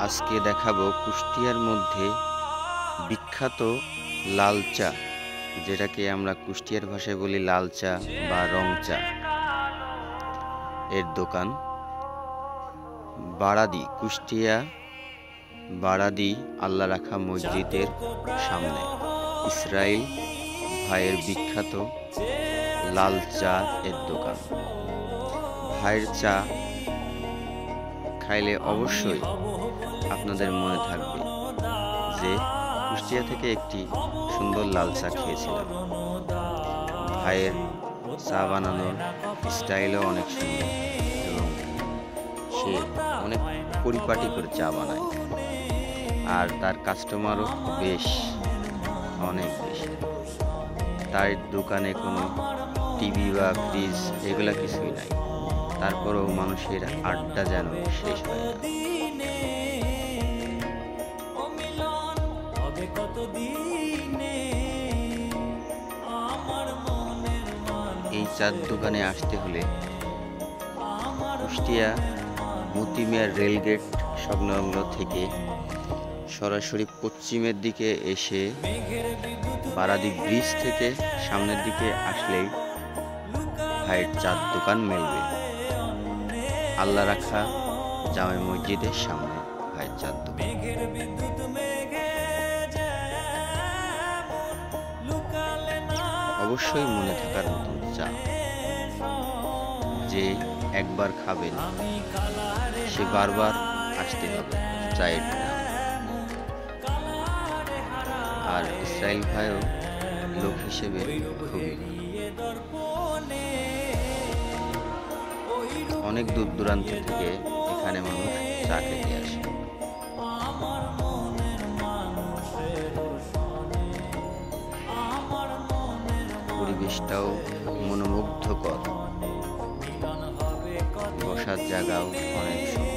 আজকে দেখাবো কুষ্টিয়ার মধ্যে বিখ্যাত লাল চা, যেটাকে আমরা কুষ্টিয়ার ভাষায় বলি লাল চা বা রং চা, এর দোকান বারাদি, কুষ্টিয়া বারাদি আল্লাহ রাখা মসজিদের সামনে। ইসরাইল ভাইয়ের বিখ্যাত লাল চা এর দোকান। ভাইয়ের চা খাইলে অবশ্যই আপনাদের মনে থাকবে যে কুষ্টিয়া থেকে একটি সুন্দর লাল চা খেয়েছিলাম। ভাইয়ের চা বানানোর স্টাইলও অনেক সুন্দর এবং সে অনেক পরিপাটি করে চা বানায়, আর তার কাস্টমারও অনেক বেশি। তার দোকানে কোনো টিভি বা ফ্রিজ এগুলা কিছুই নাই, তারপরেও মানুষের আড্ডা যেন শেষ হয় না। এই চার দোকানে আসতে হলে কুষ্টিয়া মতিমিয়া রেলগেট সংলগ্ন থেকে সরাসরি পশ্চিমের দিকে এসে বারাদি ব্রিজ থেকে সামনের দিকে আসলেই ভাইয়ের চার দোকান মিলবে। আল্লাহ রাখা জামে মসজিদের সামনে ভাইয়ের চার দোকান। অবশ্যই মনে থাকার মতন চা, যে একবার খাবেন সে বারবার আসতে হবে চায়ের টানে। আর ইসরাইল ভাইও লোক হিসেবে খুবই অনেক দূর দূরান্ত থেকে এখানে মানুষ চা খেতে আসে। পরিবেশটাও মনোমুগ্ধকর, বসার জায়গাও অনেক সুন্দর।